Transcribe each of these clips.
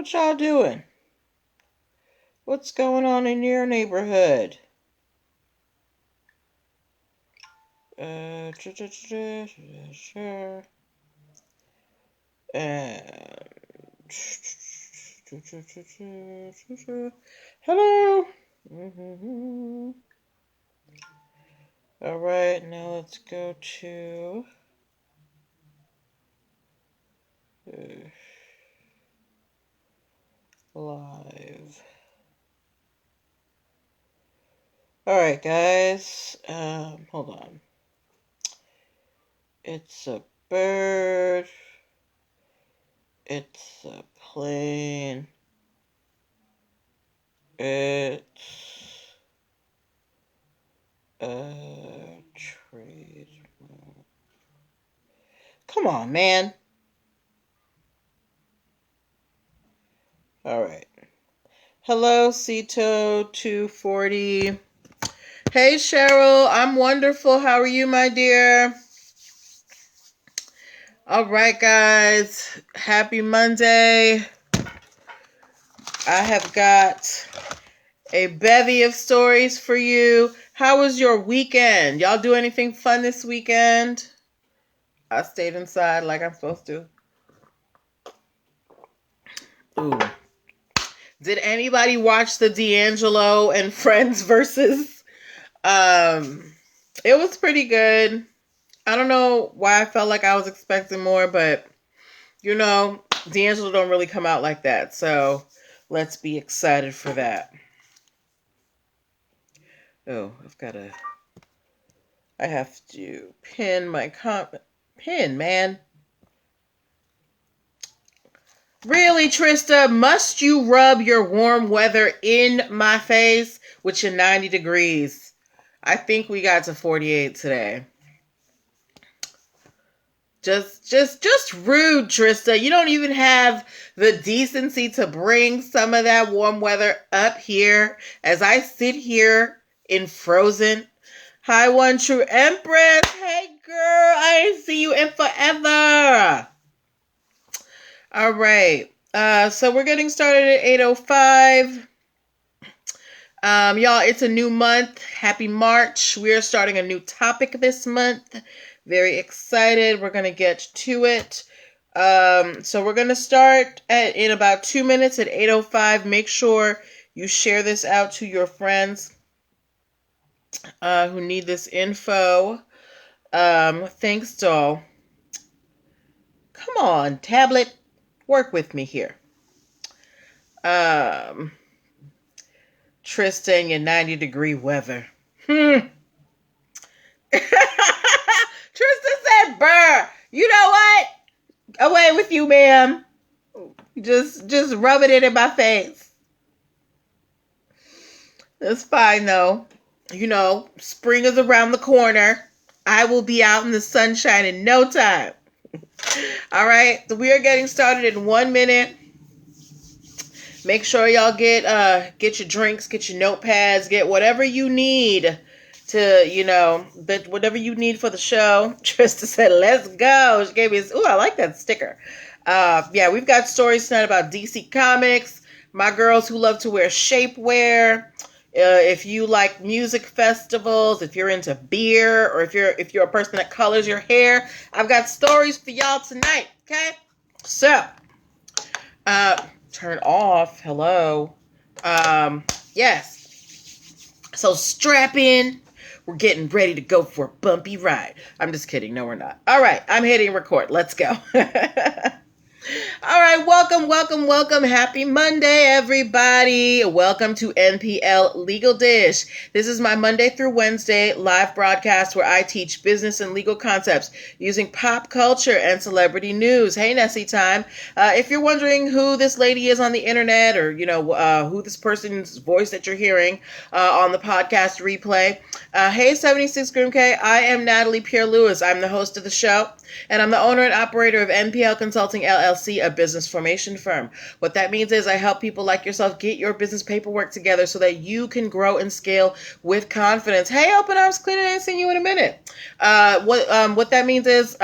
What y'all doing? What's going on in your neighborhood? Sure. Hello. All right, now let's go to live. All right, guys. Hold on. It's a bird. It's a plane. It's a trademark. Come on, man. All right. Hello, Cito240. Hey, Cheryl. I'm wonderful. How are you, my dear? All right, guys. Happy Monday. I have got a bevy of stories for you. How was your weekend? Y'all do anything fun this weekend? I stayed inside like I'm supposed to. Ooh. Did anybody watch the D'Angelo and Friends versus? It was pretty good. I don't know why I felt like I was expecting more, but D'Angelo don't really come out like that. So let's be excited for that. Oh, I have to pin my comment. Pin, man. Really, Trista, must you rub your warm weather in my face with your 90 degrees? I think we got to 48 today. Just rude, Trista. You don't even have the decency to bring some of that warm weather up here as I sit here in frozen. Hi, One True Empress. Hey, girl. I ain't see you in forever. All right. So we're getting started at 8:05. Y'all, it's a new month. Happy March. We are starting a new topic this month. Very excited. We're going to get to it. So we're going to start in about 2 minutes at 8:05. Make sure you share this out to your friends who need this info. Thanks, doll. Come on, tablet. Work with me here. Tristan, your 90-degree weather. Tristan said, "Brr, you know what? Away with you, ma'am. Just rub it in my face. It's fine, though. Spring is around the corner. I will be out in the sunshine in no time." All right, so we are getting started in 1 minute. Make sure y'all get your drinks, get your notepads, get whatever you need to, whatever you need for the show. Trista said, "Let's go." She gave me this. Ooh, I like that sticker. Yeah, we've got stories tonight about DC Comics, my girls who love to wear shapewear. If you like music festivals, if you're into beer, or if you're a person that colors your hair, I've got stories for y'all tonight. Okay, so turn off. Hello. Yes. So strap in. We're getting ready to go for a bumpy ride. I'm just kidding. No, we're not. All right. I'm hitting record. Let's go. All right, welcome. Happy Monday, everybody. Welcome to NPL Legal Dish. This is my Monday through Wednesday live broadcast where I teach business and legal concepts using pop culture and celebrity news. Hey, Nessie time. If you're wondering who this lady is on the internet, or who this person's voice that you're hearing on the podcast replay, hey, 76 Groom K. I am Natalie Pierre-Lewis. I'm the host of the show, and I'm the owner and operator of NPL Consulting LLC, a business formation firm. What that means is I help people like yourself get your business paperwork together so that you can grow and scale with confidence. Hey, open arms, clean, I ain't seen you in a minute. What that means is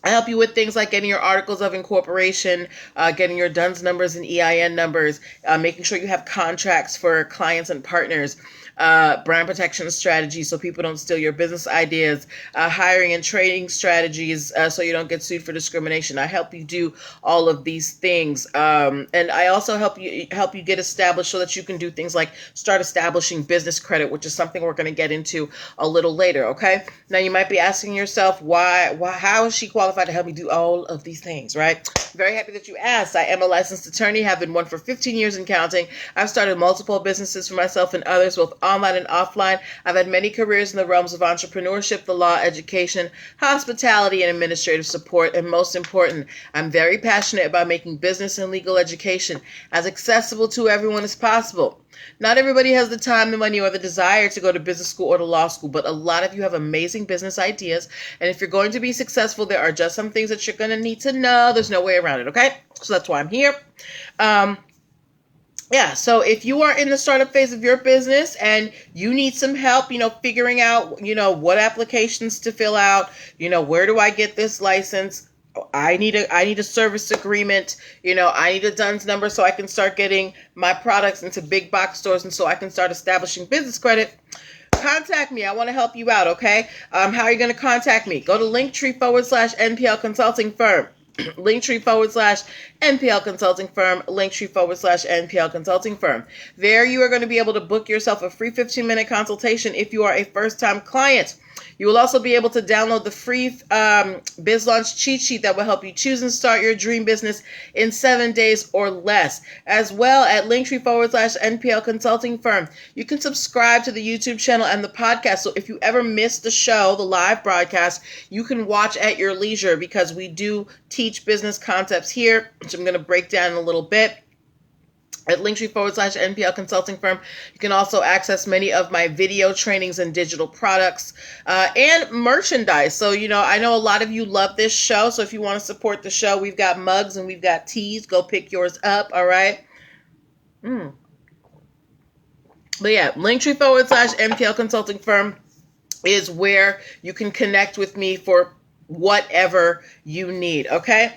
I help you with things like getting your articles of incorporation, getting your DUNS numbers and EIN numbers, making sure you have contracts for clients and partners, brand protection strategies so people don't steal your business ideas, hiring and training strategies so you don't get sued for discrimination. I help you do all of these things, and I also help you get established so that you can do things like start establishing business credit, which is something we're going to get into a little later. Okay. Now you might be asking yourself, how is she qualified to help me do all of these things, right? Very happy that you asked. I am a licensed attorney, have been one for 15 years and counting. I've started multiple businesses for myself and others, both online and offline. I've had many careers in the realms of entrepreneurship, the law, education, hospitality, and administrative support. And most important, I'm very passionate about making business and legal education as accessible to everyone as possible. Not everybody has the time, the money, or the desire to go to business school or to law school, but a lot of you have amazing business ideas. And if you're going to be successful, there are just some things that you're going to need to know. There's no way around it, okay? So that's why I'm here. So if you are in the startup phase of your business and you need some help, figuring out, what applications to fill out, where do I get this license? I need a service agreement. I need a DUNS number so I can start getting my products into big box stores and so I can start establishing business credit. Contact me. I want to help you out. Okay. How are you going to contact me? Go to linktr.ee/nplconsultingfirm. Linktree/nplconsultingfirm, Linktree/nplconsultingfirm. There you are going to be able to book yourself a free 15-minute consultation if you are a first-time client. You will also be able to download the free Biz Launch cheat sheet that will help you choose and start your dream business in 7 days or less. As well, at Linktree/nplconsultingfirm, you can subscribe to the YouTube channel and the podcast. So if you ever miss the show, the live broadcast, you can watch at your leisure because we do teach business concepts here, which I'm going to break down in a little bit. At Linktree/nplconsultingfirm, you can also access many of my video trainings and digital products and merchandise. So, I know a lot of you love this show. So if you want to support the show, we've got mugs and we've got teas. Go pick yours up. All right. But yeah, Linktree/nplconsultingfirm is where you can connect with me for whatever you need. Okay.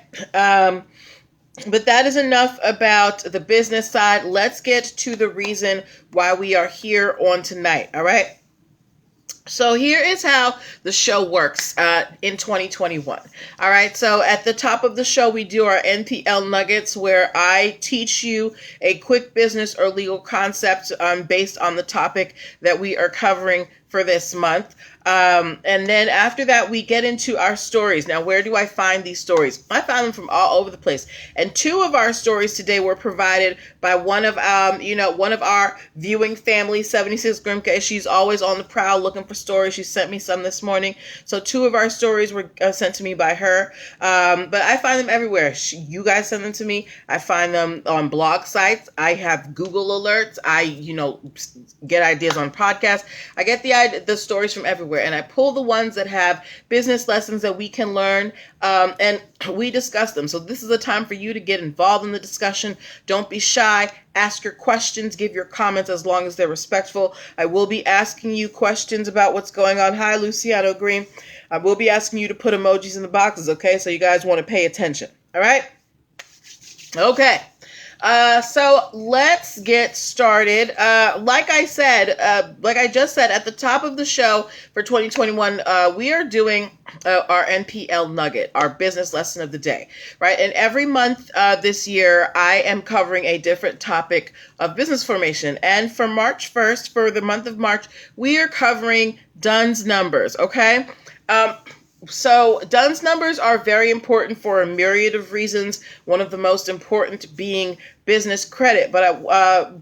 But that is enough about the business side. Let's get to the reason why we are here on tonight. All right. So here is how the show works in 2021. All right. So at the top of the show, we do our NPL nuggets where I teach you a quick business or legal concept based on the topic that we are covering for this month. And then after that, we get into our stories. Now, where do I find these stories? I found them from all over the place. And two of our stories today were provided by one of our viewing family, 76 Grimke. She's always on the prowl looking for stories. She sent me some this morning. So two of our stories were sent to me by her. But I find them everywhere. You guys send them to me. I find them on blog sites. I have Google alerts. I, get ideas on podcasts. I get the stories from everywhere. And I pull the ones that have business lessons that we can learn, and we discuss them. So this is a time for you to get involved in the discussion. Don't be shy. Ask your questions. Give your comments as long as they're respectful. I will be asking you questions about what's going on. Hi, Luciano Green. I will be asking you to put emojis in the boxes, okay? So you guys want to pay attention. All right? Okay. So let's get started. Like I just said at the top of the show for 2021, we are doing our NPL nugget, our business lesson of the day, right? And every month this year, I am covering a different topic of business formation. And for March 1st, for the month of March, we are covering DUNS numbers, okay? So DUNS numbers are very important for a myriad of reasons, one of the most important being business credit. But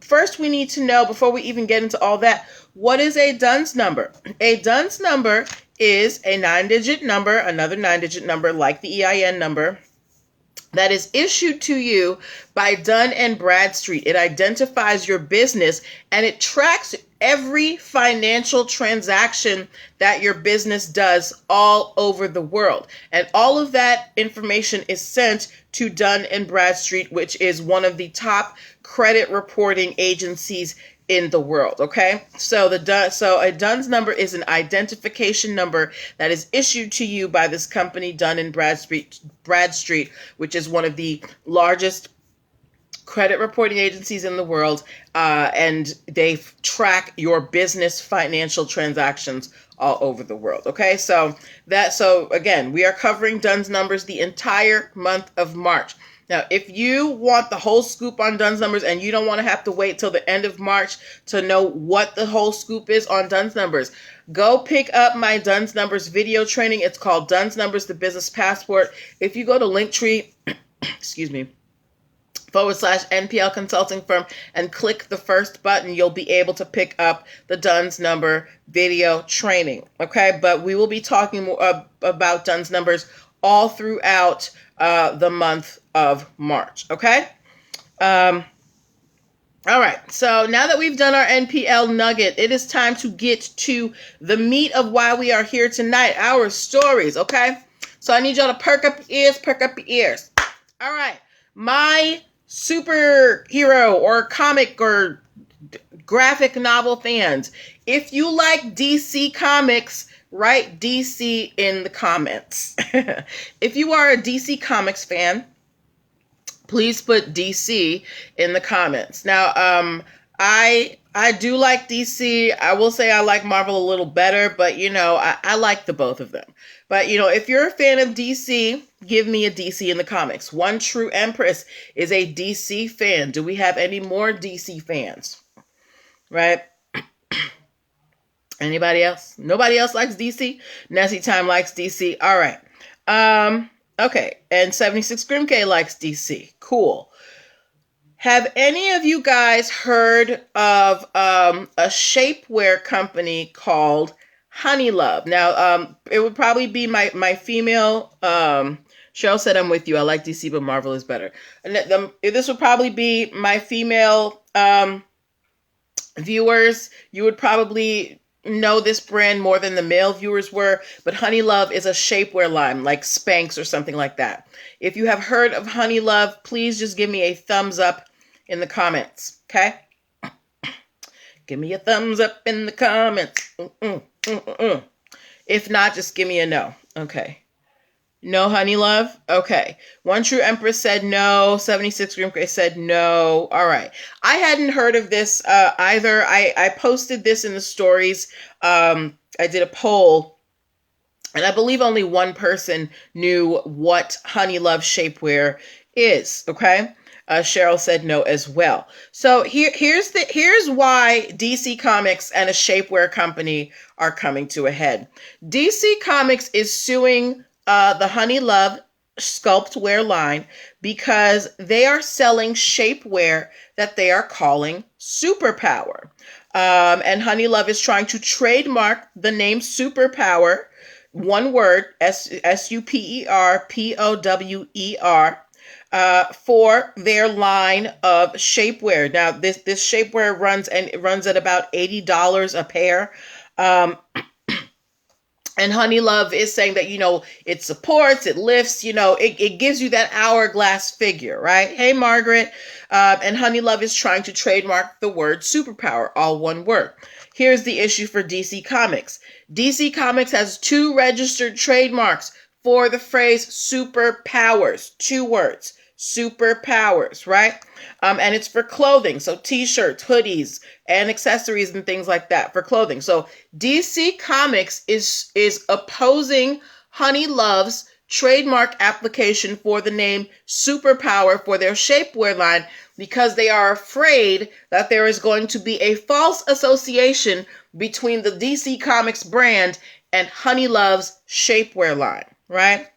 first we need to know, before we even get into all that, what is a DUNS number? A DUNS number is a 9-digit number, another 9-digit number like the EIN number, that is issued to you by Dun & Bradstreet. It identifies your business and it tracks every financial transaction that your business does all over the world. And all of that information is sent to Dun & Bradstreet, which is one of the top credit reporting agencies in the world. Okay, so a DUNS number is an identification number that is issued to you by this company, Dun & Bradstreet, which is one of the largest credit reporting agencies in the world, and they track your business financial transactions all over the world. Okay, so again, we are covering DUNS numbers the entire month of March. Now, if you want the whole scoop on DUNS numbers and you don't want to have to wait till the end of March to know what the whole scoop is on DUNS numbers, go pick up my DUNS numbers video training. It's called DUNS Numbers, the Business Passport. If you go to Linktree, excuse me, /NPL Consulting Firm and click the first button, you'll be able to pick up the DUNS number video training. Okay, but we will be talking more about DUNS numbers all throughout the month of March. Okay. All right. So now that we've done our NPL nugget, it is time to get to the meat of why we are here tonight, our stories. Okay. So I need y'all to perk up your ears, perk up your ears. All right. My superhero or comic or graphic novel fans, if you like DC Comics, write DC in the comments. If you are a DC Comics fan, please put DC in the comments. Now, I do like DC. I will say I like Marvel a little better, but I like the both of them. But if you're a fan of DC, give me a DC in the comics. One True Empress is a DC fan. Do we have any more DC fans? Right? Anybody else? Nobody else likes DC? Nessie Time likes DC. All right. Okay. And 76 Grimk likes DC. Cool. Have any of you guys heard of a shapewear company called Honey Love? Now, it would probably be my female. Cheryl said, I'm with you. I like DC, but Marvel is better. And this would probably be my female viewers. You would probably know this brand more than the male viewers were, but Honey Love is a shapewear line like Spanx or something like that. If you have heard of Honey Love, please just give me a thumbs up in the comments. Okay? Give me a thumbs up in the comments. If not, just give me a no. Okay. No Honey Love? Okay. One True Empress said no. 76 Grimk said no. All right. I hadn't heard of this either. I posted this in the stories. I did a poll, and I believe only one person knew what Honey Love shapewear is. Okay. Cheryl said no as well. So here's why DC Comics and a shapewear company are coming to a head. DC Comics is suing the Honey Love sculptwear line because they are selling shapewear that they are calling Superpower. And Honey Love is trying to trademark the name Superpower, one word, SUPERPOWER, for their line of shapewear. Now, this shapewear runs at about $80 a pair. And Honey Love is saying that, it supports, it lifts, it gives you that hourglass figure, right? Hey, Margaret. And Honey Love is trying to trademark the word Superpower, all one word. Here's the issue for DC Comics. DC Comics has 2 registered trademarks for the phrase superpowers, 2 words. Superpowers, right? And it's for clothing. So t-shirts, hoodies, and accessories and things like that for clothing. So DC Comics is opposing Honey Love's trademark application for the name Superpower for their shapewear line because they are afraid that there is going to be a false association between the DC Comics brand and Honey Love's shapewear line, right?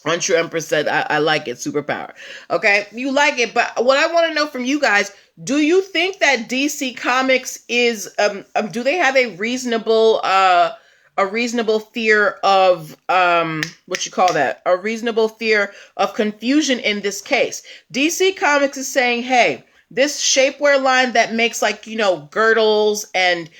One True Empress said, I like it, Superpower. Okay, you like it, but what I want to know from you guys, do you think that DC Comics is, do they have a reasonable fear of, a reasonable fear of confusion in this case? DC Comics is saying, hey, this shapewear line that makes girdles and,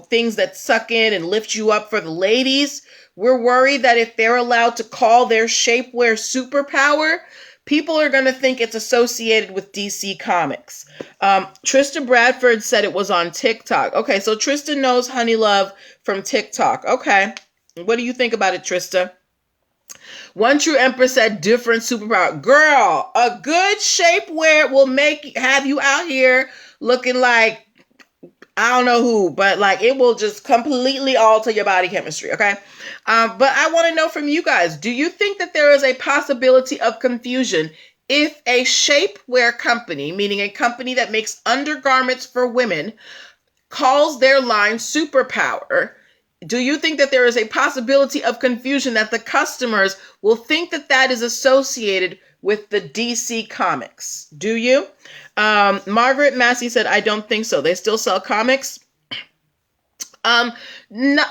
things that suck in and lift you up for the ladies, we're worried that if they're allowed to call their shapewear Superpower, people are going to think it's associated with DC Comics. Trista Bradford said it was on TikTok. Okay, so Trista knows Honey Love from TikTok. Okay, what do you think about it, Trista? One True Empress said different superpower. Girl, a good shapewear will have you out here looking like I don't know who, but like it will just completely alter your body chemistry, okay? But I want to know from you guys, do you think that there is a possibility of confusion if a shapewear company, meaning a company that makes undergarments for women, calls their line Superpower? Do you think that there is a possibility of confusion that the customers will think that that is associated with the DC Comics? Do you? Margaret Massey said, I don't think so. They still sell comics. No,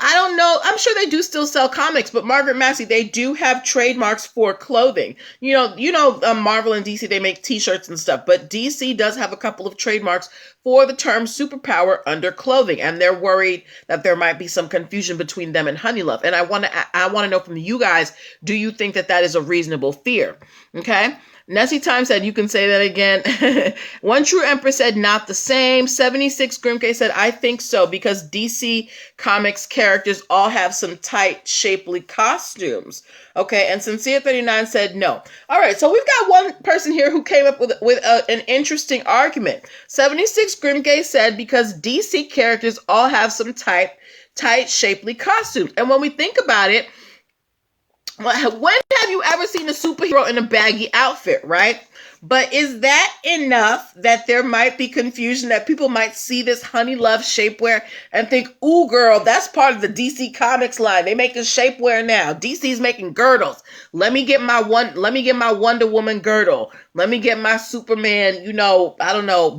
I don't know. I'm sure they do still sell comics, but Margaret Massey, they do have trademarks for clothing. Marvel and DC, they make t-shirts and stuff, but DC does have a couple of trademarks for the term superpower under clothing, and they're worried that there might be some confusion between them and Honey Love. And I want to know from you guys, do you think that that is a reasonable fear? Okay. Nessie Time said, you can say that again. One True Empress said, not the same. 76 Grimke said, I think so, because DC Comics characters all have some tight, shapely costumes. Okay, and Sincere 39 said, no. All right, so we've got one person here who came up with an interesting argument. 76 Grimke said, because DC characters all have some tight, shapely costumes. And when we think about it, when have you ever seen a superhero in a baggy outfit, right? But is that enough that there might be confusion, that people might see this Honey Love shapewear and think, ooh, girl, that's part of the DC Comics line. They making shapewear now. DC's making girdles. Let me get my Wonder Woman girdle. Let me get my Superman,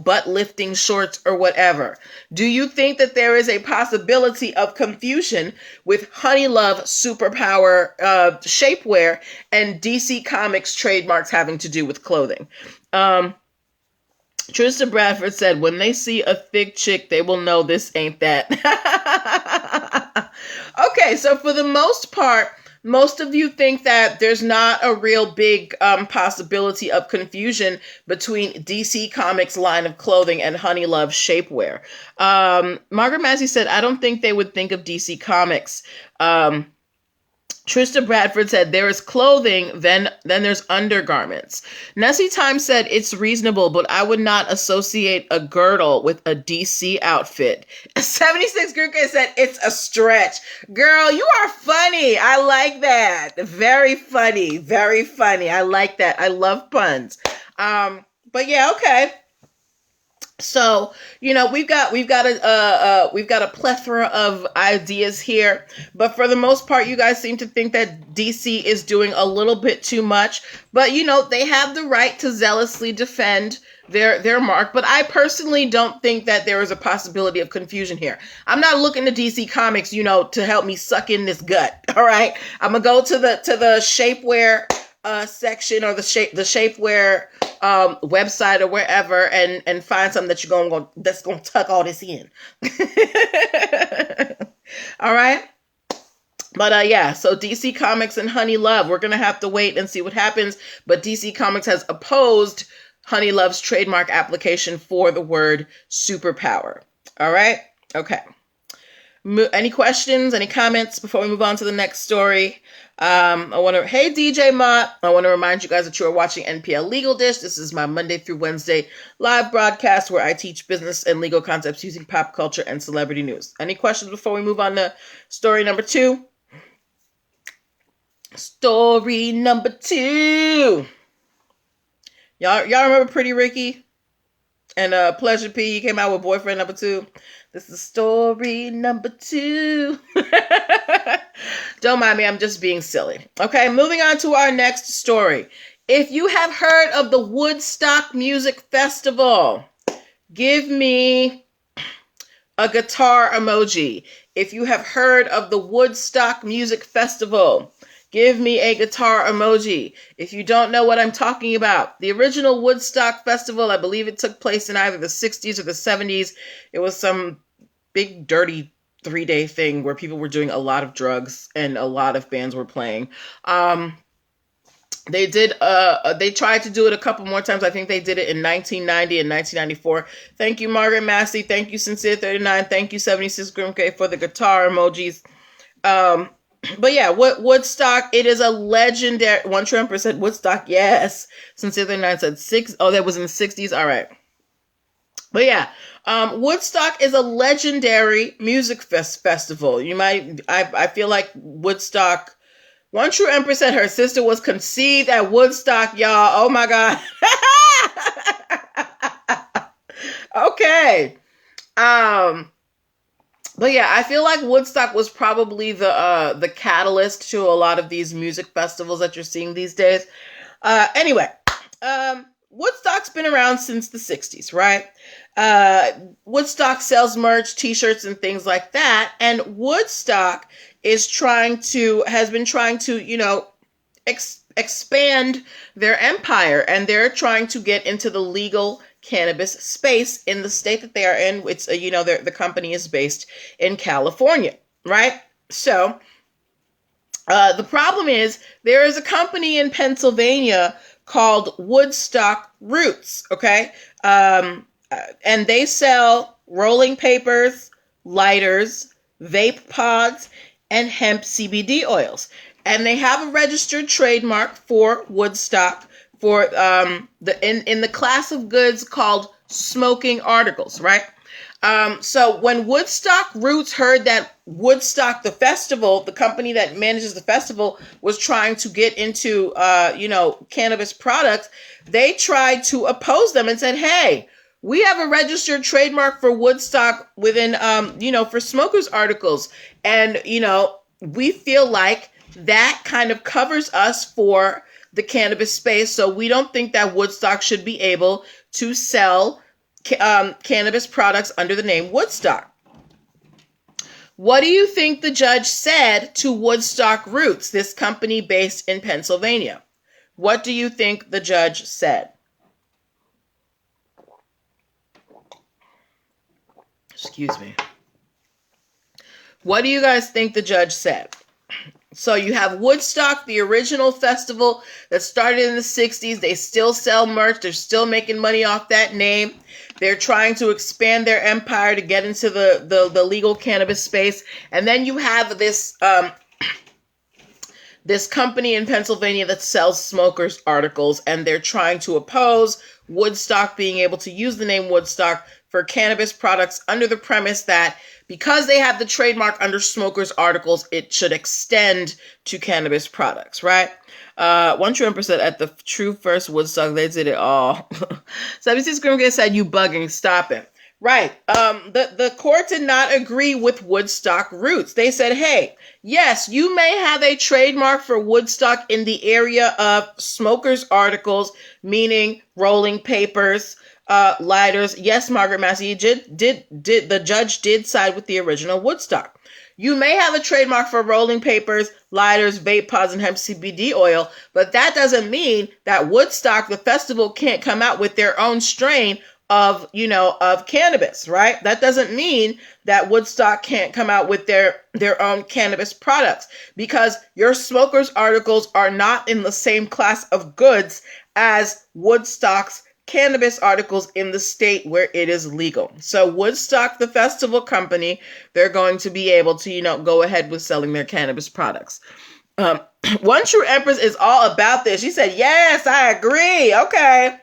butt lifting shorts or whatever. Do you think that there is a possibility of confusion with Honey Love superpower shapewear and DC Comics trademarks having to do with clothing? Trista Bradford said, when they see a thick chick, they will know this ain't that. Okay, so for the most part, most of you think that there's not a real big possibility of confusion between DC Comics line of clothing and Honey Love shapewear. Margaret Massey said, I don't think they would think of DC Comics. Trista Bradford said, there is clothing, then there's undergarments. Nessie Time said, it's reasonable, but I would not associate a girdle with a DC outfit. 76 Gurka said, it's a stretch. Girl, you are funny. I like that. Very funny. Very funny. I like that. I love puns. But yeah, okay. So, we've got a plethora of ideas here, but for the most part, you guys seem to think that DC is doing a little bit too much, but they have the right to zealously defend their mark. But I personally don't think that there is a possibility of confusion here. I'm not looking to DC Comics, to help me suck in this gut. All right. I'm going to go to the shapewear section, or the shapewear website or wherever, and find something that that's gonna tuck all this in. All right. But yeah, so DC Comics and Honey Love, we're gonna have to wait and see what happens. But DC Comics has opposed Honey Love's trademark application for the word superpower. All right. Okay. Any questions, any comments before we move on to the next story? Hey DJ Mott, I want to remind you guys that you are watching NPL Legal Dish. This is my Monday through Wednesday live broadcast where I teach business and legal concepts using pop culture and celebrity news. Any questions before we move on to story number 2? Story number 2. Y'all remember Pretty Ricky? And Pleasure P, he came out with boyfriend number 2. This is story number 2. Don't mind me, I'm just being silly. Okay, moving on to our next story. If you have heard of the Woodstock Music Festival, give me a guitar emoji. If you have heard of the Woodstock Music Festival, give me a guitar emoji. If you don't know what I'm talking about, the original Woodstock Festival, I believe it took place in either the 60s or the 70s. It was some big, dirty 3-day thing where people were doing a lot of drugs and a lot of bands were playing. They did. They tried to do it a couple more times. I think they did it in 1990 and 1994. Thank you, Margaret Massey. Thank you, Sincere 39. Thank you, 76 Grim K for the guitar emojis. But yeah, Woodstock. It is a legendary. One Trumper said Woodstock. Yes. Sincere 39 said six. Oh, that was in the 60s. All right. But yeah, Woodstock is a legendary music festival. You might. I feel like Woodstock. One True Empress said her sister was conceived at Woodstock, y'all. Oh my God. Okay. But yeah, I feel like Woodstock was probably the catalyst to a lot of these music festivals that you're seeing these days. Anyway, Woodstock's been around since the 60s, right? Woodstock sells merch, t-shirts, and things like that. And Woodstock has been trying to, expand their empire, and they're trying to get into the legal cannabis space in the state that they are in. It's, the company is based in California, right? So, the problem is there is a company in Pennsylvania called Woodstock Roots, okay? And they sell rolling papers, lighters, vape pods, and hemp CBD oils. And they have a registered trademark for Woodstock for in the class of goods called smoking articles, right? So when Woodstock Roots heard that Woodstock, the festival, the company that manages the festival, was trying to get into, cannabis products, they tried to oppose them and said, hey, we have a registered trademark for Woodstock within, for smokers articles. And, we feel like that kind of covers us for the cannabis space. So we don't think that Woodstock should be able to sell cannabis products under the name Woodstock. What do you think the judge said to Woodstock Roots, this company based in Pennsylvania? What do you think the judge said? Excuse me. What do you guys think the judge said? So you have Woodstock, the original festival that started in the 60s. They still sell merch. They're still making money off that name. They're trying to expand their empire to get into the legal cannabis space. And then you have this this company in Pennsylvania that sells smokers articles, and they're trying to oppose Woodstock being able to use the name Woodstock for cannabis products under the premise that because they have the trademark under smokers articles, it should extend to cannabis products, right? One True Empress said at the true first Woodstock, they did it all. 76 Grimgay said, you bugging, stop it. Right. The court did not agree with Woodstock Roots. They said, hey, yes, you may have a trademark for Woodstock in the area of smokers articles, meaning rolling papers, lighters. Yes, Margaret Massey the judge did side with the original Woodstock. You may have a trademark for rolling papers, lighters, vape pods, and hemp CBD oil, but that doesn't mean that Woodstock, the festival, can't come out with their own strain of cannabis, right? That doesn't mean that Woodstock can't come out with their own cannabis products, because your smokers articles are not in the same class of goods as Woodstock's cannabis articles in the state where it is legal. So Woodstock, the festival company, they're going to be able to, go ahead with selling their cannabis products. One True Empress is all about this. She said, yes, I agree. Okay.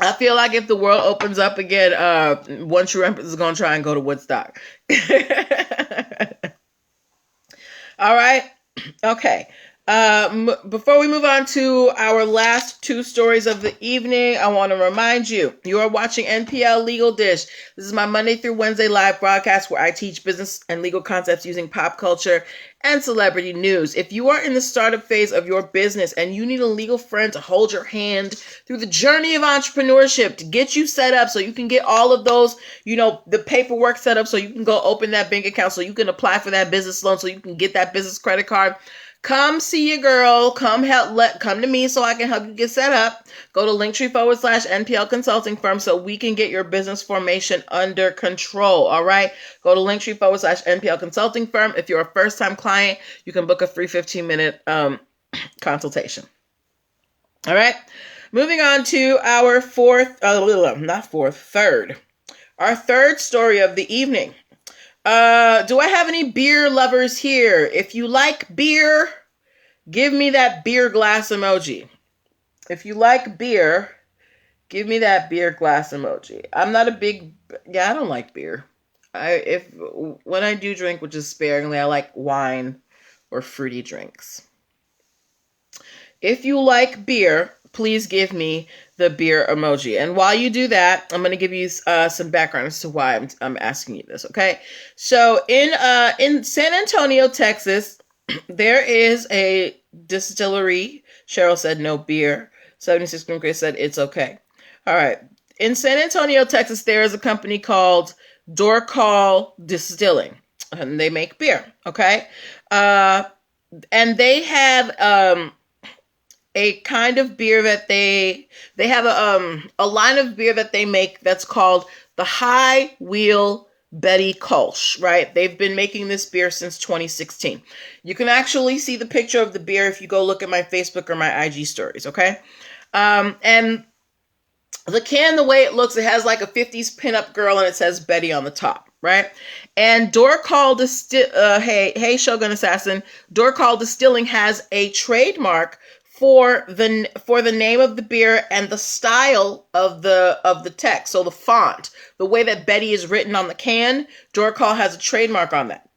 I feel like if the world opens up again, One True Empress is going to try and go to Woodstock. All right. Okay. Before we move on to our last two stories of the evening, I want to remind you, you are watching NPL Legal Dish. This is my Monday through Wednesday live broadcast where I teach business and legal concepts using pop culture and celebrity news. If you are in the startup phase of your business and you need a legal friend to hold your hand through the journey of entrepreneurship, to get you set up so you can get all of those, the paperwork set up so you can go open that bank account, so you can apply for that business loan, so you can get that business credit card, Come see your girl. Come to me so I can help you get set up. Go to linktr.ee/NPL Consulting Firm so we can get your business formation under control. All right. Go to linktr.ee/NPL Consulting Firm. If you're a first-time client, you can book a free 15-minute consultation. All right. Moving on to our third. Our third story of the evening. Do I have any beer lovers here? If you like beer, give me that beer glass emoji. If you like beer, give me that beer glass emoji. I'm not I don't like beer. When I do drink, which is sparingly, I like wine or fruity drinks. If you like beer, please give me the beer emoji. And while you do that, I'm going to give you some background as to why I'm asking you this, okay? So in San Antonio, Texas, there is a distillery. Cheryl said no beer. 76 Grimke said it's okay. All right. In San Antonio, Texas, there is a company called Door Call Distilling, and they make beer, okay? And they have a kind of beer that they have a line of beer that they make that's called the High Wheel Betty Kolsch, right? They've been making this beer since 2016. You can actually see the picture of the beer if you go look at my Facebook or my IG stories, okay? And the can, the way it looks, it has like a 50s pinup girl and it says Betty on the top, right? And Door Call hey Shogun Assassin, Door Call Distilling has a trademark for the name of the beer and the style of the text. So the font, the way that Betty is written on the can, Door Call has a trademark on that,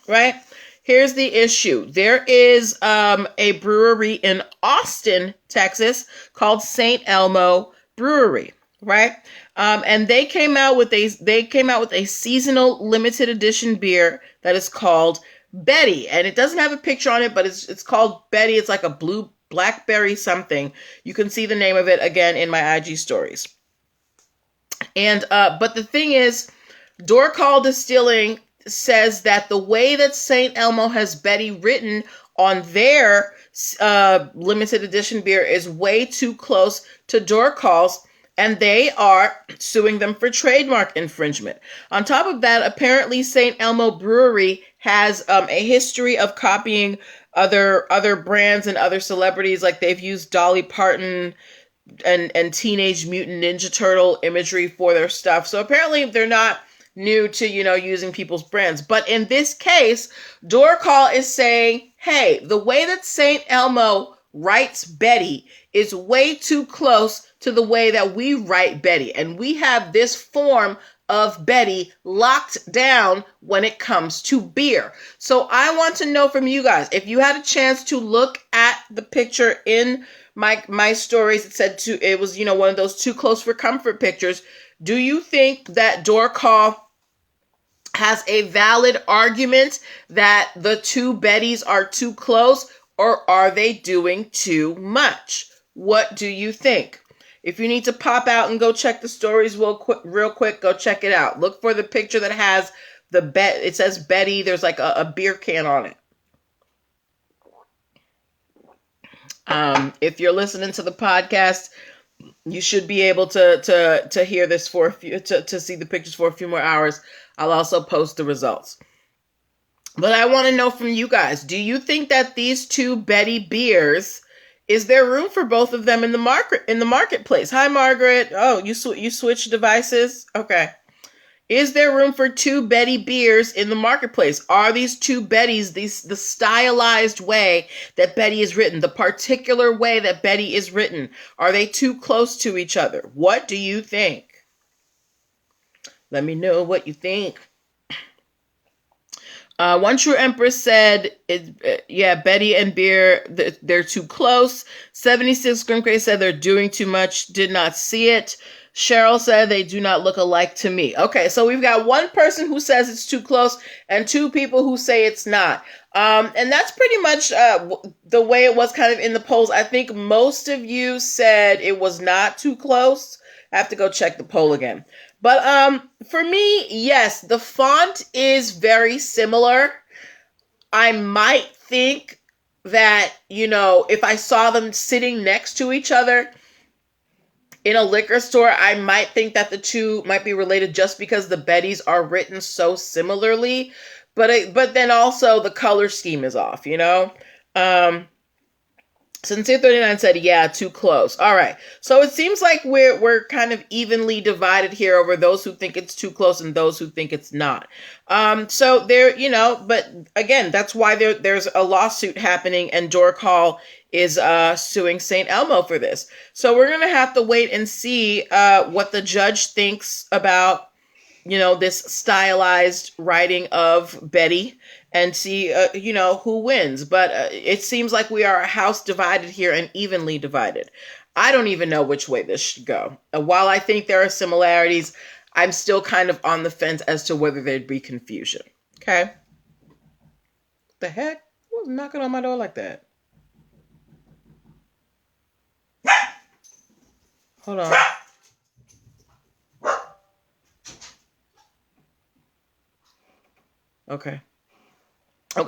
right? Here's the issue. There is a brewery in Austin, Texas called St. Elmo Brewery, right? And they came out with a seasonal limited edition beer that is called Betty, and it doesn't have a picture on it, but it's called Betty. It's like a blue blackberry something. You can see the name of it again in my IG stories. And but the thing is, Door Call Distilling says that the way that St. Elmo has Betty written on their limited edition beer is way too close to Door Call's, and they are suing them for trademark infringement. On top of that, apparently St. Elmo Brewery has a history of copying other brands and other celebrities. Like they've used Dolly Parton and Teenage Mutant Ninja Turtle imagery for their stuff. So apparently they're not new to, using people's brands. But in this case, Door Call is saying, hey, the way that St. Elmo writes Betty is way too close to the way that we write Betty. And we have this form of Betty locked down when it comes to beer. So I want to know from you guys, if you had a chance to look at the picture in my stories, it was one of those too close for comfort pictures. Do you think that Door Call has a valid argument that the two Bettys are too close, or are they doing too much? What do you think? If you need to pop out and go check the stories real quick, go check it out. Look for the picture that has it says Betty. There's like a beer can on it. If you're listening to the podcast, you should be able to hear this for to see the pictures for a few more hours. I'll also post the results. But I want to know from you guys, do you think that these two Betty beers, is there room for both of them in the marketplace? Hi, Margaret. Oh, you switched devices? Okay. Is there room for two Betty beers in the marketplace? Are these two Bettys, the stylized way that Betty is written, the particular way that Betty is written, are they too close to each other? What do you think? Let me know what you think. One True Empress said, Betty and beer, they're too close. 76 Grimke said they're doing too much, did not see it. Cheryl said they do not look alike to me. Okay, so we've got one person who says it's too close and two people who say it's not. And that's pretty much the way it was kind of in the polls. I think most of you said it was not too close. I have to go check the poll again. But for me, yes, the font is very similar. I might think that, if I saw them sitting next to each other in a liquor store, I might think that the two might be related just because the Bettys are written so similarly. But then also the color scheme is off, Sincere 39 said, yeah, too close. All right. So it seems like we're kind of evenly divided here over those who think it's too close and those who think it's not. So there, but again, that's why there's a lawsuit happening, and Dork Hall is suing St. Elmo for this. So we're going to have to wait and see what the judge thinks about, this stylized writing of Betty, and see, who wins. But it seems like we are a house divided here and evenly divided. I don't even know which way this should go. While I think there are similarities, I'm still kind of on the fence as to whether there'd be confusion. Okay? The heck? Who was knocking on my door like that? Hold on. Okay. All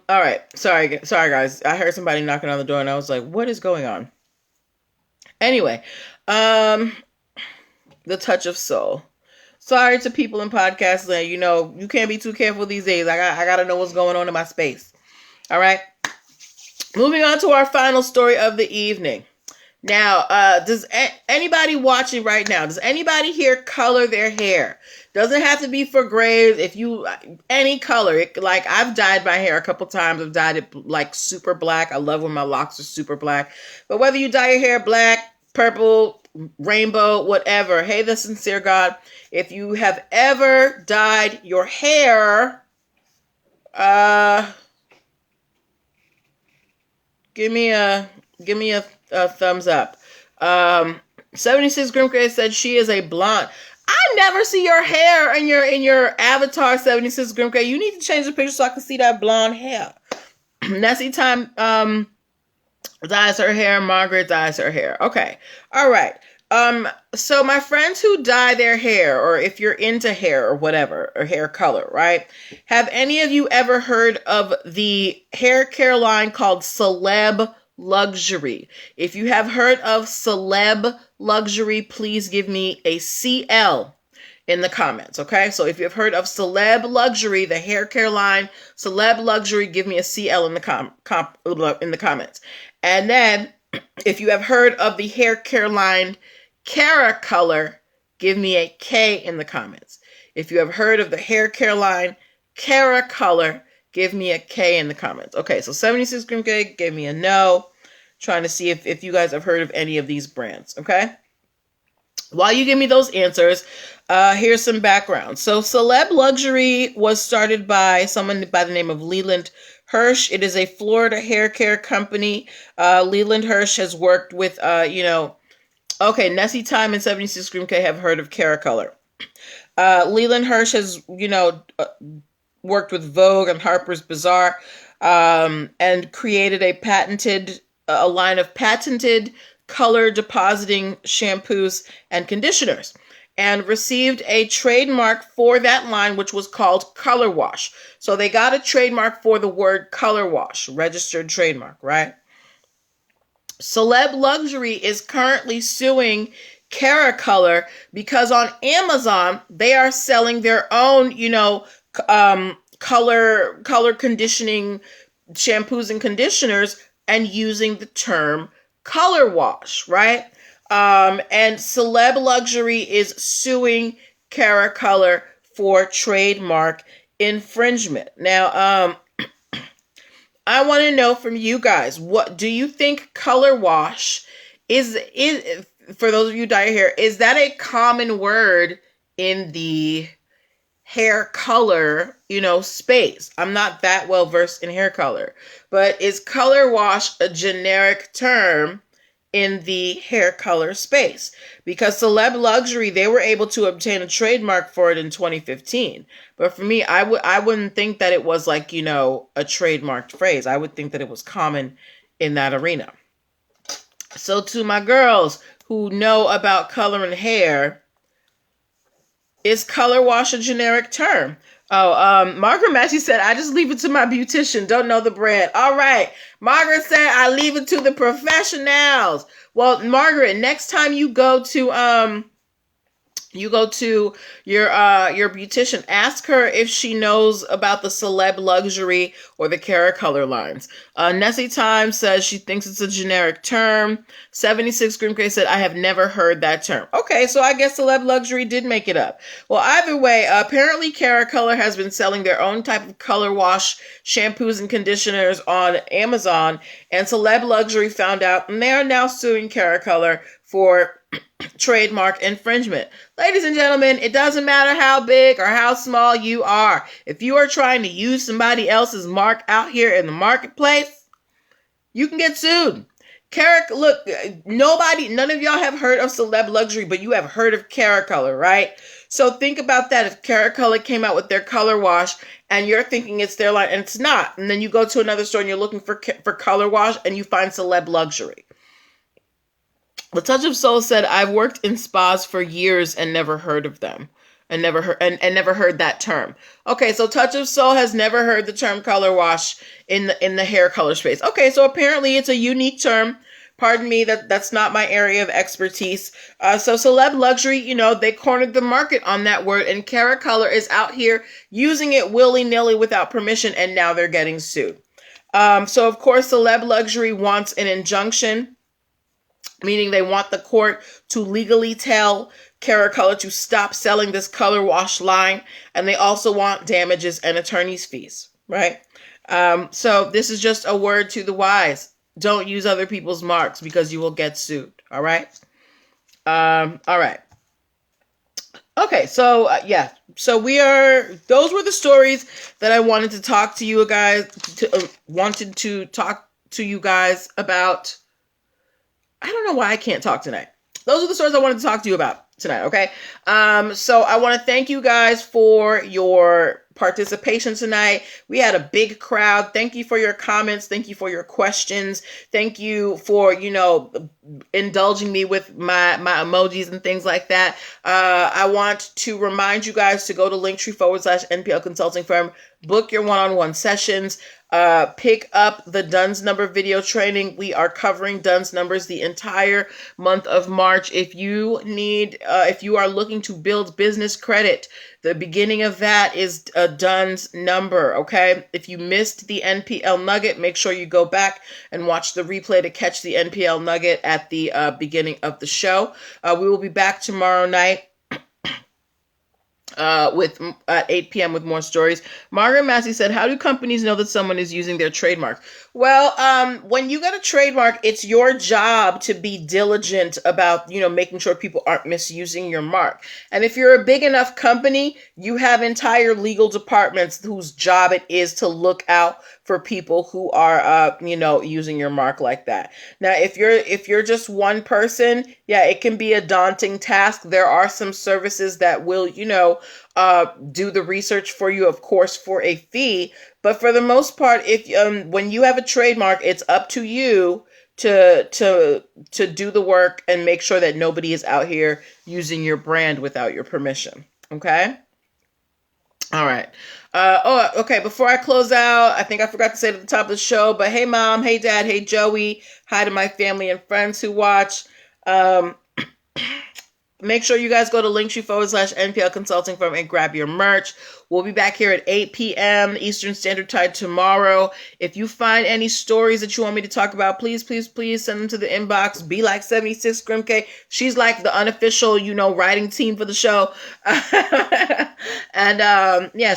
right. Sorry guys. I heard somebody knocking on the door and I was like, what is going on? Anyway, the touch of soul. Sorry to people in podcast land. You can't be too careful these days. I gotta know what's going on in my space. All right. Moving on to our final story of the evening. Now, does anybody watching right now, does anybody here color their hair? Doesn't have to be for grays. If you, any color, like I've dyed my hair a couple times. I've dyed it like super black. I love when my locks are super black. But whether you dye your hair black, purple, rainbow, whatever. Hey, the sincere God, if you have ever dyed your hair, give me a thumbs up. 76 Grimke said she is a blonde. I never see your hair in your avatar, 76 Grimke. You need to change the picture so I can see that blonde hair. Nessie Time dyes her hair. Margaret dyes her hair. Okay. All right. So my friends who dye their hair, or if you're into hair or whatever, or hair color, right? Have any of you ever heard of the hair care line called Celeb Luxury? If you have heard of Celeb Luxury, please give me a CL in the comments, okay? So if you've heard of Celeb Luxury, the hair care line, Celeb Luxury, give me a CL in the in the comments. And then if you have heard of the hair care line Cara Color, give me a K in the comments. If you have heard of the hair care line Cara Color, give me a K in the comments. Okay, so 76 Grimke gave me a no. Trying to see if you guys have heard of any of these brands, okay? While you give me those answers, here's some background. So Celeb Luxury was started by someone by the name of Leland Hirsch. It is a Florida hair care company. Leland Hirsch has worked with, okay, Nessie Time and 76 Grimke have heard of Cara Color. Leland Hirsch has, worked with Vogue and Harper's Bazaar, and created a line of patented color depositing shampoos and conditioners, and received a trademark for that line, which was called Color Wash. So they got a trademark for the word color wash, registered trademark, right? Celeb Luxury is currently suing Cara Color because on Amazon they are selling their own, color conditioning shampoos and conditioners and using the term color wash, right? And Celeb Luxury is suing Cara Color for trademark infringement. Now, I want to know from you guys, what do you think color wash is for those of you who dye your hair, is that a common word in the hair color, space? I'm not that well versed in hair color, but is color wash a generic term in the hair color space? Because Celeb Luxury, they were able to obtain a trademark for it in 2015. But for me, I wouldn't think that it was like, a trademarked phrase. I would think that it was common in that arena. So to my girls who know about color and hair, is color wash a generic term? Margaret Matthew said, I just leave it to my beautician. Don't know the brand. All right. Margaret said, I leave it to the professionals. Well, Margaret, next time you go to your beautician, ask her if she knows about the Celeb Luxury or the Cara Color lines. Nessie Time says she thinks it's a generic term. 76 Grimke said, I have never heard that term. Okay, so I guess Celeb Luxury did make it up. Well, either way, apparently Cara Color has been selling their own type of color wash, shampoos, and conditioners on Amazon, and Celeb Luxury found out, and they are now suing Cara Color for trademark infringement. Ladies and gentlemen, it doesn't matter how big or how small you are. If you are trying to use somebody else's mark out here in the marketplace, you can get sued. Look, none of y'all have heard of Celeb Luxury, but you have heard of Cara Color, right? So think about that. If Cara Color came out with their color wash and you're thinking it's their line and it's not, and then you go to another store and you're looking for color wash and you find Celeb Luxury. The Touch of Soul said, I've worked in spas for years and never heard of them. And never heard that term. Okay, so Touch of Soul has never heard the term color wash in the hair color space. Okay, so apparently it's a unique term. Pardon me, that's not my area of expertise. So Celeb Luxury, they cornered the market on that word, and Cara Color is out here using it willy-nilly without permission, and now they're getting sued. So of course, Celeb Luxury wants an injunction, meaning they want the court to legally tell Cara Color to stop selling this color wash line, and they also want damages and attorney's fees, right? So this is just a word to the wise. Don't use other people's marks because you will get sued, all right? All right. Okay, so so those were the stories that I wanted to talk to you guys, wanted to talk to you guys about. I don't know why I can't talk tonight. Those are the stories I wanted to talk to you about tonight, okay? So I want to thank you guys for your participation tonight. We had a big crowd. Thank you for your comments. Thank you for your questions. Thank you for, indulging me with my emojis and things like that. I want to remind you guys to go to linktr.ee/nplconsultingfirm, book your one-on-one sessions. Pick up the DUNS number video training. We are covering DUNS numbers the entire month of March. If you are looking to build business credit, the beginning of that is a DUNS number, okay? If you missed the NPL nugget, make sure you go back and watch the replay to catch the NPL nugget at the beginning of the show. We will be back tomorrow night at 8 p.m. with more stories. Margaret Massey said, how do companies know that someone is using their trademark? Well, when you get a trademark, it's your job to be diligent about, making sure people aren't misusing your mark. And if you're a big enough company, you have entire legal departments whose job it is to look out for people who are, using your mark like that. Now, if you're just one person, yeah, it can be a daunting task. There are some services that will, do the research for you, of course, for a fee. But for the most part, if when you have a trademark, it's up to you to do the work and make sure that nobody is out here using your brand without your permission. Okay. All right. Okay. Before I close out, I think I forgot to say at the top of the show, but hey, Mom, hey, Dad, hey, Joey, hi to my family and friends who watch. Make sure you guys go to linktr.ee/NPL Consulting Firm and grab your merch. We'll be back here at 8 p.m. Eastern Standard Time tomorrow. If you find any stories that you want me to talk about, please, please, please send them to the inbox. Be like 76 Grimke. She's like the unofficial, writing team for the show. And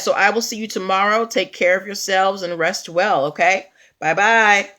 so I will see you tomorrow. Take care of yourselves and rest well, okay? Bye-bye.